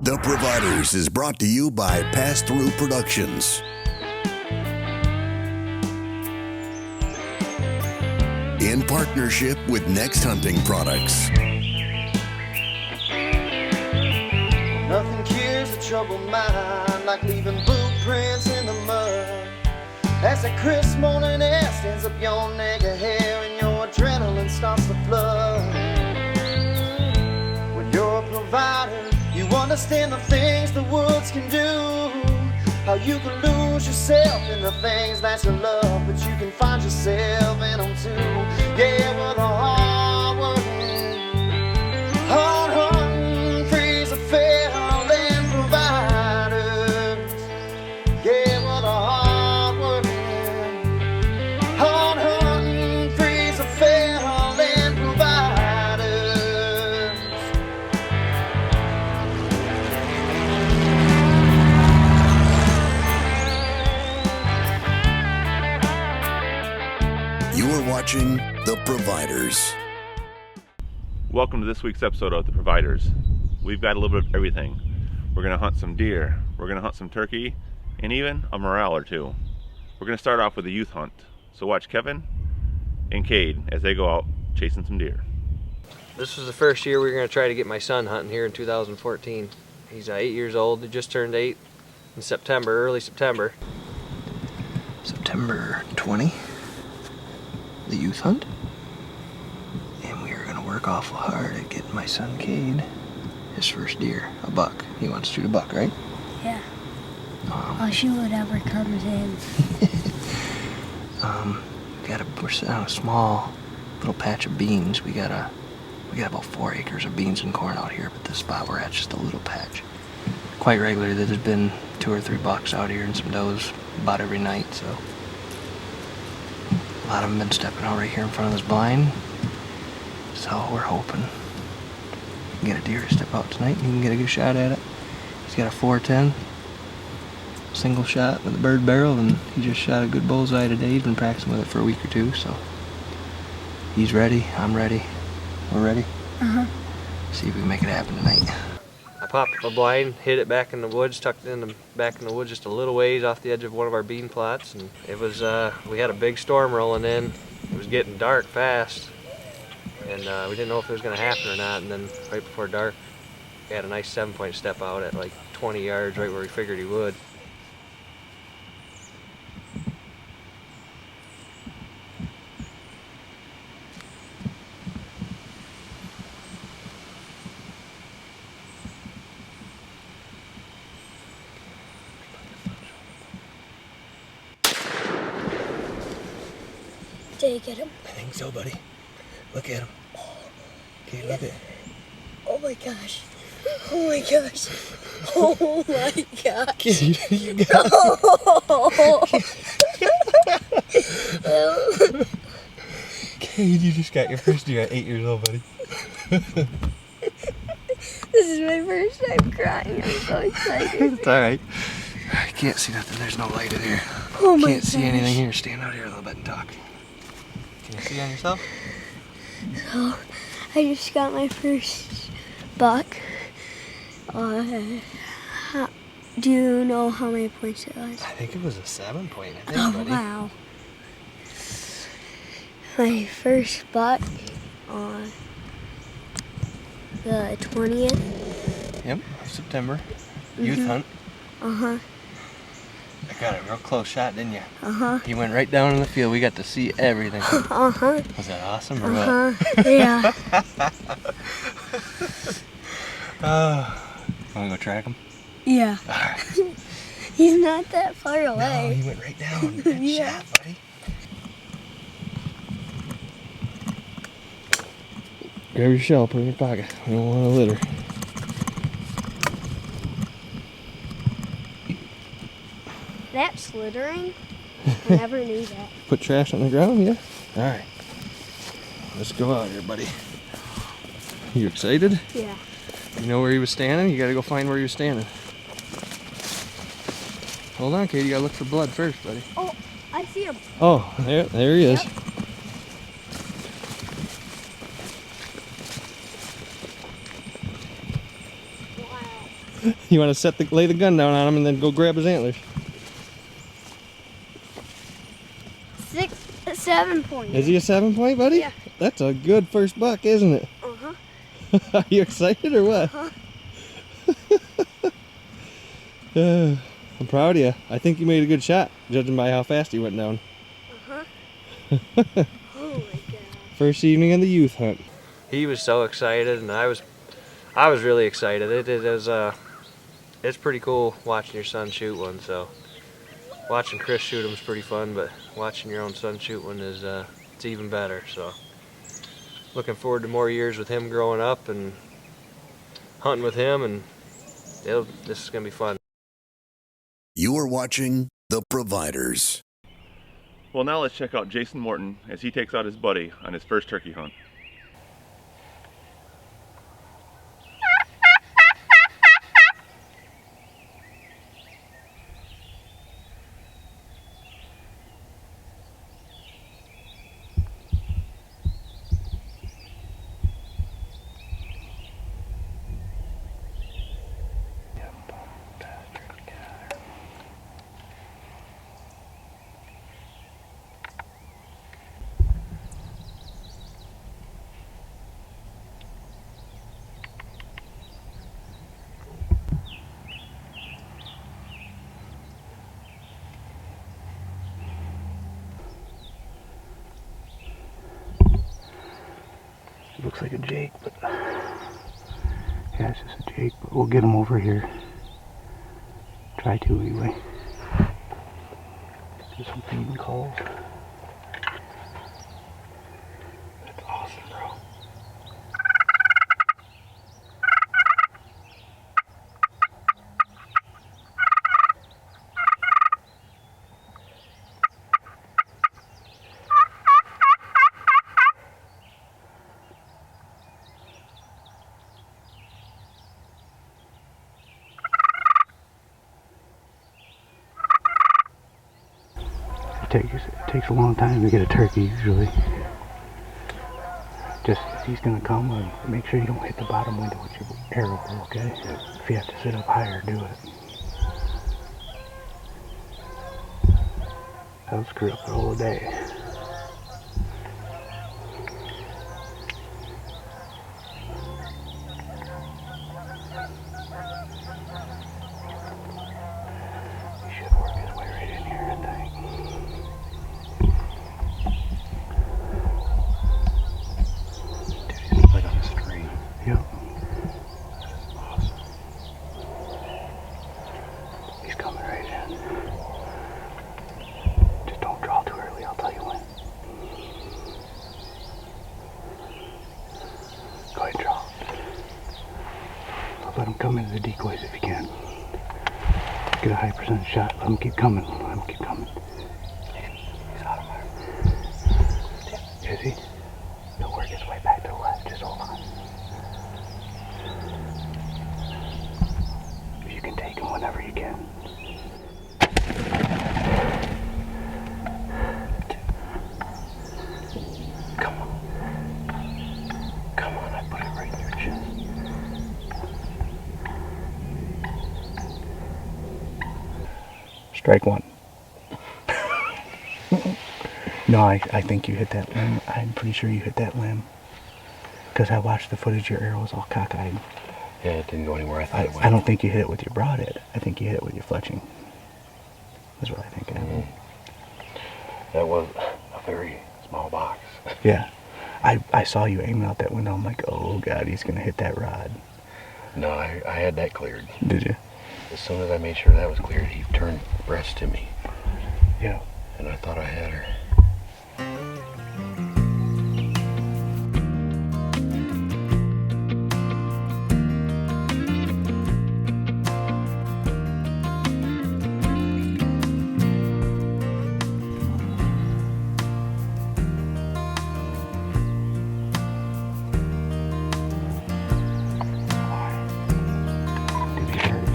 The Providers is brought to you by Pass Through Productions. In partnership with Next Hunting Products. Nothing cures a troubled mind like leaving boot prints in the mud. As that crisp morning air stands up your neck of hair and your adrenaline starts to flood. When you're a provider, you understand the things the woods can do. How you can lose yourself in the things that you love, but you can find yourself in them too. Yeah, we're the hard-hunting, freeze of fair-land providers. Yeah, we're the hard-hunting, freeze of fair-land providers. You are watching The Providers. Welcome to this week's episode of The Providers. We've got a little bit of everything. We're going to hunt some deer, we're going to hunt some turkey, and even a morel or two. We're going to start off with a youth hunt. So watch Kevin and Kade as they go out chasing some deer. This was the first year we were going to try to get my son hunting here in 2014. He's 8 years old. He just turned 8 in September, early September. September 20, the youth hunt. And we are going to work awful hard at getting my son Kade his first deer, a buck. He wants to shoot a buck, right? Yeah. I'll shoot whatever comes in. We're sitting on a small little patch of beans. We got about 4 acres of beans and corn out here, but this spot we're at just a little patch. Quite regularly, there's been 2 or 3 bucks out here and some does about every night, so a lot of them been stepping out right here in front of this blind. So we're hoping we can get a deer to step out tonight and he can get a good shot at it. He's got a 410 single shot with a bird barrel, and he just shot a good bullseye today. He's been practicing with it for a week or 2, so he's ready. I'm ready. We're ready. See if we can make it happen tonight. I popped up a blind, hid it back in the woods, tucked it in the back in the woods just a little ways off the edge of one of our bean plots, and it was we had a big storm rolling in. It was getting dark fast, and we didn't know if it was going to happen or not. And then right before dark, we had a nice 7-point step out at like 20 yards, right where we figured he would. Did you get him? I think so, buddy. Look at him. Okay, look at him. Oh my gosh. Oh my gosh. Oh my gosh. You got him. Kade, you just got your first deer at 8 years old, buddy. This is my first time crying. I'm so excited. It's alright. I can't see nothing. There's no light in here. Oh my Can't see gosh. anything here. Stand out here a little bit and talk. Can you see on yourself? So, I just got my first buck. Do you know how many points it was? I think it was a 7-point, I think, Oh, buddy. wow. My first buck on the 20th. Yep, of September. Youth hunt. Uh-huh. I got a real close shot, didn't you? Uh-huh. You went right down in the field. We got to see everything. Uh-huh. Was that awesome or Uh-huh. Yeah. what? Want to go track him? Yeah. All right. He's not that far No, away. he went right down. Good Yeah. shot, buddy. Grab your shell, put it in your pocket. We don't want a litter. That's littering? I never knew that. Put trash on the ground, yeah? All right. Let's go out here, buddy. You excited? Yeah. You know where he was standing? You gotta go find where he was standing. Hold on, Kade. You gotta look for blood first, buddy. Oh, I see him. Oh, there he is. Yep. You want to lay the gun down on him and then go grab his antlers. 6, 7 points. Is he a 7-point, buddy? Yeah. That's a good first buck, isn't it? Uh-huh. Are you excited or what? Uh-huh. I'm proud of you. I think you made a good shot, judging by how fast he went down. Uh-huh. Oh my God. First evening of the youth hunt. He was so excited, and I was really excited. It's pretty cool watching your son shoot one. So watching Chris shoot them is pretty fun, but watching your own son shoot one is it's even better. So looking forward to more years with him growing up and hunting with him, and this is gonna be fun. You are watching The Providers. Well, now let's check out Jason Morton as he takes out his buddy on his first turkey hunt. Looks like a Jake, but yeah, it's just a Jake, but we'll get him over here. Try to anyway. Do some feeding calls. That's awesome, bro. It takes a long time to get a turkey usually. Just if he's gonna come, make sure you don't hit the bottom window with your arrow, okay? If you have to sit up higher, do it. That'll screw up the whole day. He should work his way right in here, I think. Yep. Awesome. He's coming right in. Just don't draw too early, I'll tell you when. Go ahead and draw. Let him come into the decoys if you can. Get a high percentage shot. Let him keep coming. Let him keep coming. He's out of there. Is he? He'll work his way back to the left. Just hold on. You can take him whenever you can. Come on. Come on, I put it right in your chest. Strike one. No, I think you hit that limb. I'm pretty sure you hit that limb. Because I watched the footage, your arrow was all cockeyed. Yeah, it didn't go anywhere I thought it went. I don't think you hit it with your broadhead. I think you hit it with your fletching. That's what I think happened. That was a very small box. Yeah. I saw you aiming out that window. I'm like, oh God, he's going to hit that rod. No, I had that cleared. Did you? As soon as I made sure that was cleared, he turned breast to me. Yeah. And I thought I had her.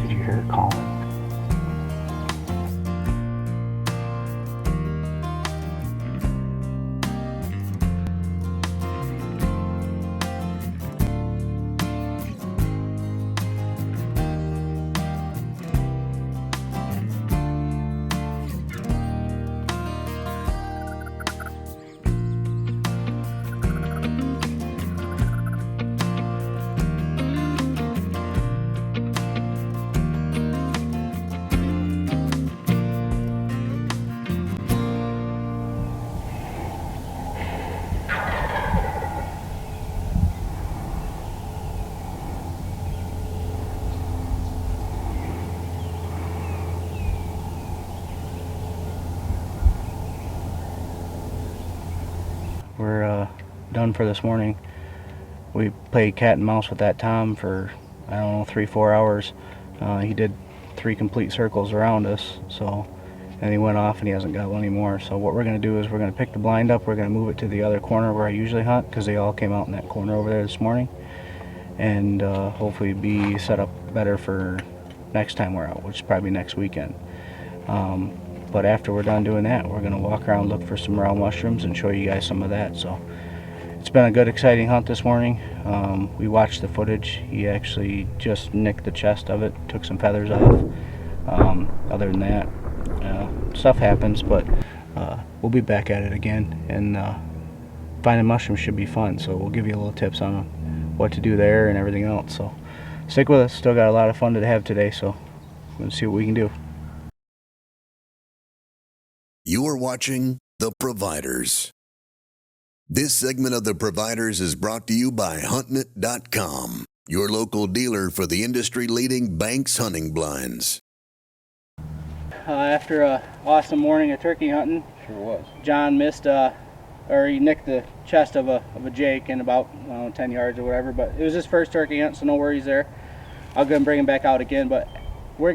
Did you hear it calling? we're done for this morning. We played cat and mouse with that Tom for, I don't know, 3-4 hours. He did 3 complete circles around us, so, and he went off and he hasn't got one anymore. So what we're going to do is we're going to pick the blind up, we're going to move it to the other corner where I usually hunt, because they all came out in that corner over there this morning, and hopefully be set up better for next time we're out, which is probably next weekend. But after we're done doing that, we're going to walk around, look for some morel mushrooms, and show you guys some of that. So it's been a good, exciting hunt this morning. We watched the footage. He actually just nicked the chest of it, took some feathers off. Other than that, stuff happens, but we'll be back at it again, and finding mushrooms should be fun. So we'll give you a little tips on what to do there and everything else. So stick with us. Still got a lot of fun to have today, so let's see what we can do. You are watching The Providers. This segment of The Providers is brought to you by HuntIt.com, your local dealer for the industry-leading Banks hunting blinds. After an awesome morning of turkey hunting, Sure was. John missed, or he nicked the chest of a jake in about 10 yards or whatever, but it was his first turkey hunt, so no worries there. I'll go and bring him back out again, but we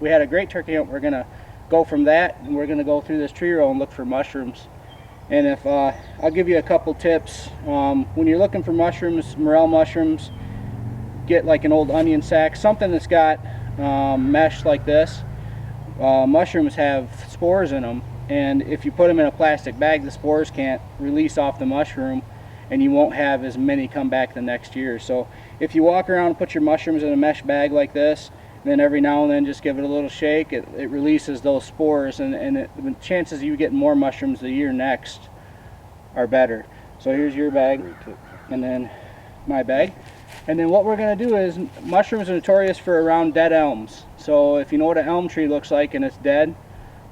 had a great turkey hunt. We're gonna go from that, and we're gonna go through this tree row and look for mushrooms. And if I'll give you a couple tips. When you're looking for mushrooms, morel mushrooms, get like an old onion sack, something that's got mesh like this. Mushrooms have spores in them, and if you put them in a plastic bag, the spores can't release off the mushroom, and you won't have as many come back the next year. So if you walk around and put your mushrooms in a mesh bag like this, then every now and then just give it a little shake, it releases those spores, and the chances of you getting more mushrooms the year next are better. So here's your bag, and then my bag. And then what we're going to do is, mushrooms are notorious for around dead elms. So if you know what an elm tree looks like and it's dead,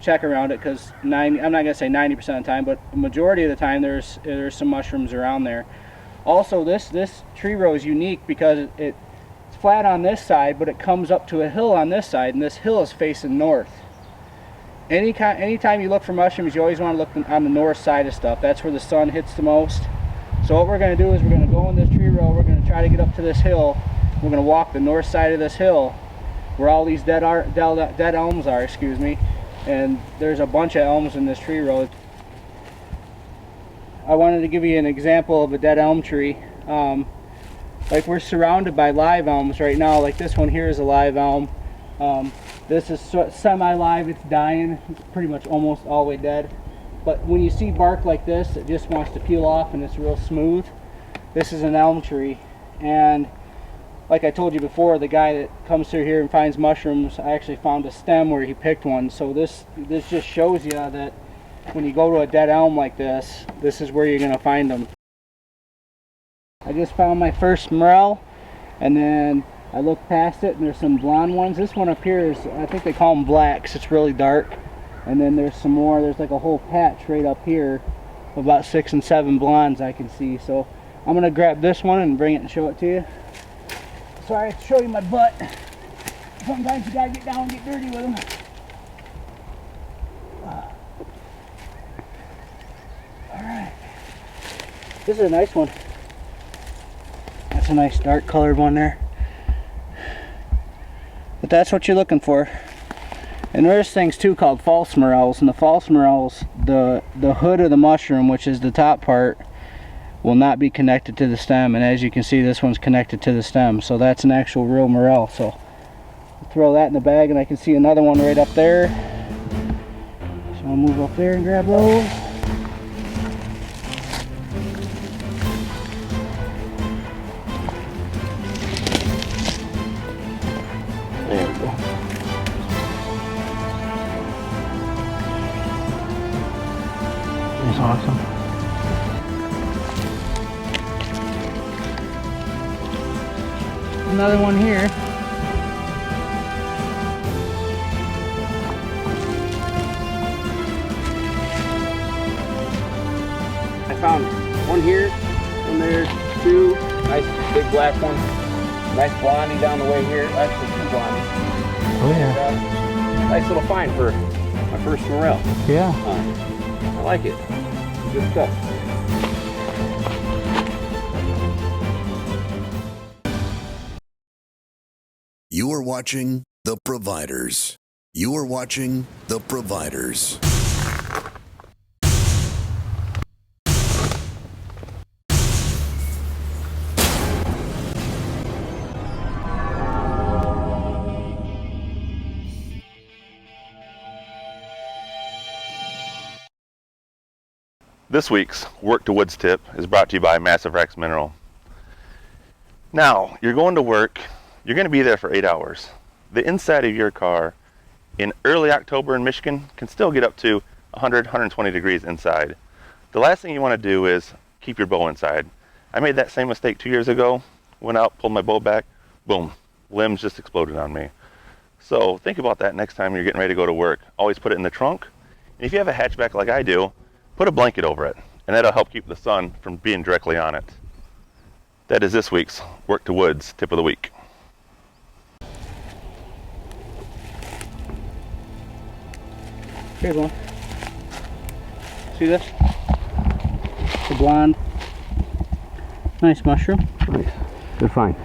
check around it, because I'm not going to say 90% of the time, but the majority of the time there's some mushrooms around there. Also, this tree row is unique because it's flat on this side, but it comes up to a hill on this side, and this hill is facing north. Anytime you look for mushrooms, you always want to look on the north side of stuff. That's where the sun hits the most. So what we're going to do is we're going to go in this tree row, we're going to try to get up to this hill, we're going to walk the north side of this hill where all these dead elms are, and there's a bunch of elms in this tree row. I wanted to give you an example of a dead elm tree. Like, we're surrounded by live elms right now. Like this one here is a live elm. This is semi-live, it's dying, it's pretty much almost all the way dead. But when you see bark like this, it just wants to peel off and it's real smooth. This is an elm tree, and like I told you before, the guy that comes through here and finds mushrooms, I actually found a stem where he picked one. So this just shows you that when you go to a dead elm like this, this is where you're going to find them. I just found my first morel, and then I looked past it and there's some blonde ones. This one up here is, I think they call them blacks, it's really dark. And then there's some more, there's like a whole patch right up here of about 6 and 7 blondes I can see. So I'm going to grab this one and bring it and show it to you. Sorry, I have to show you my butt. Sometimes you gotta get down and get dirty with them. Alright. This is a nice one. That's a nice dark colored one there. But that's what you're looking for. And there's things too called false morels, and the false morels, the hood of the mushroom, which is the top part, will not be connected to the stem, and as you can see, this one's connected to the stem, so that's an actual real morel. So I'll throw that in the bag, and I can see another one right up there, so I'll move up there and grab those. There we go. That's awesome. Another one here. I found one here, one there, 2. Nice big black one. Nice blondie down the way here. Actually 2 blondies. Oh yeah. Nice little find for my first morel. Yeah. I like it. Good stuff. You are watching The Providers. You are watching The Providers. This week's Work to Woods tip is brought to you by Massive Rex Mineral. Now, you're going to work, you're going to be there for 8 hours. The inside of your car in early October in Michigan can still get up to 100, 120 degrees inside. The last thing you want to do is keep your bow inside. I made that same mistake 2 years ago. Went out, pulled my bow back, boom, limbs just exploded on me. So think about that next time you're getting ready to go to work. Always put it in the trunk. And if you have a hatchback like I do, put a blanket over it, and that'll help keep the sun from being directly on it. That is this week's Work to Woods tip of the week. Here's one. See this? The blonde. Nice mushroom. Nice. Good find.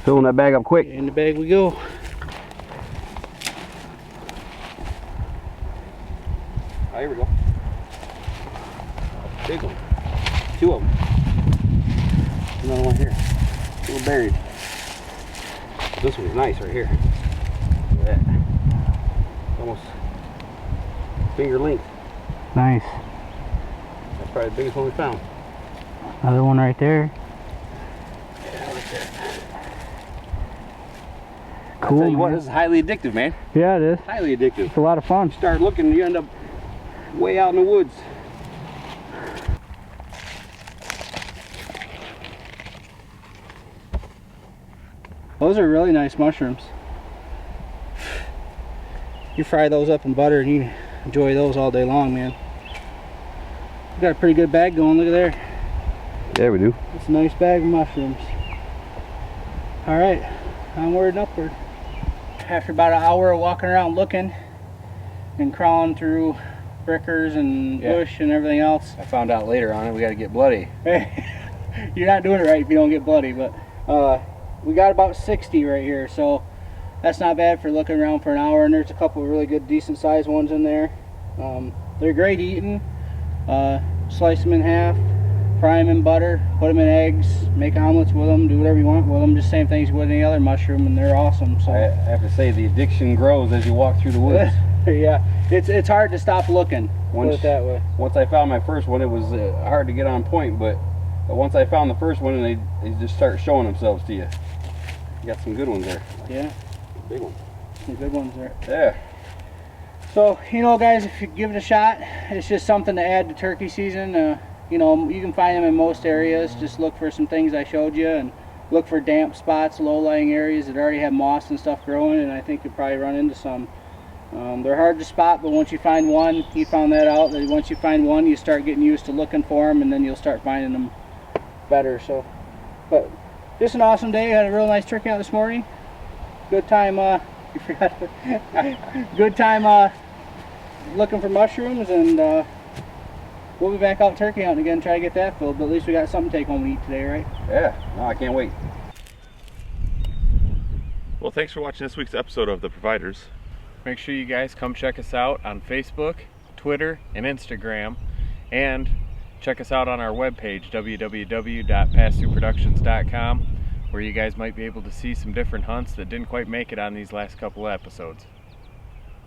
Filling that bag up quick. In the bag we go. Oh, here we go. Big one. 2 of them. Another one here. A little buried. This one's nice right here. Look at that. Almost finger length. Nice. That's probably the biggest one we found. Another one right there. Yeah, right there. Cool. I'll tell you what, man. this is highly addictive, man. Yeah, it is. Highly addictive. It's a lot of fun. Start looking, you end up way out in the woods. Those are really nice mushrooms. You fry those up in butter and you enjoy those all day long, man. We got a pretty good bag going. Look at there. Yeah, we do. It's a nice bag of mushrooms. All right, onward and upward. After about an hour of walking around looking and crawling through brickers and bush and everything else. I found out later on it, we got to get bloody. You're not doing it right if you don't get bloody, but we got about 60 right here, so that's not bad for looking around for an hour, and there's a couple of really good decent sized ones in there. They're great eating. Slice them in half, fry them in butter, put them in eggs, make omelets with them, do whatever you want with them, just same things you would any other mushroom, and they're awesome. So I have to say, the addiction grows as you walk through the woods. yeah, it's hard to stop looking, put it that way. Once I found my first one, it was hard to get on point, but once I found the first one, and they just start showing themselves to you. You got some good ones there. Yeah. Big one. Some good ones there. Yeah. So, you know, guys, if you give it a shot, it's just something to add to turkey season. You know, you can find them in most areas. Just look for some things I showed you and look for damp spots, low-lying areas that already have moss and stuff growing, and I think you'll probably run into some. They're hard to spot, but once you find one, you found that out, that once you find one, you start getting used to looking for them, and then you'll start finding them better. So, but just an awesome day. Had a real nice turkey out this morning. Good time, you forgot, good time looking for mushrooms, and we'll be back out turkey hunting again, try to get that filled, but at least we got something to take home and eat today, right? Yeah, no, I can't wait. Well, thanks for watching this week's episode of The Providers. Make sure you guys come check us out on Facebook, Twitter, and Instagram, and check us out on our webpage, www.passthuproductions.com, where you guys might be able to see some different hunts that didn't quite make it on these last couple episodes.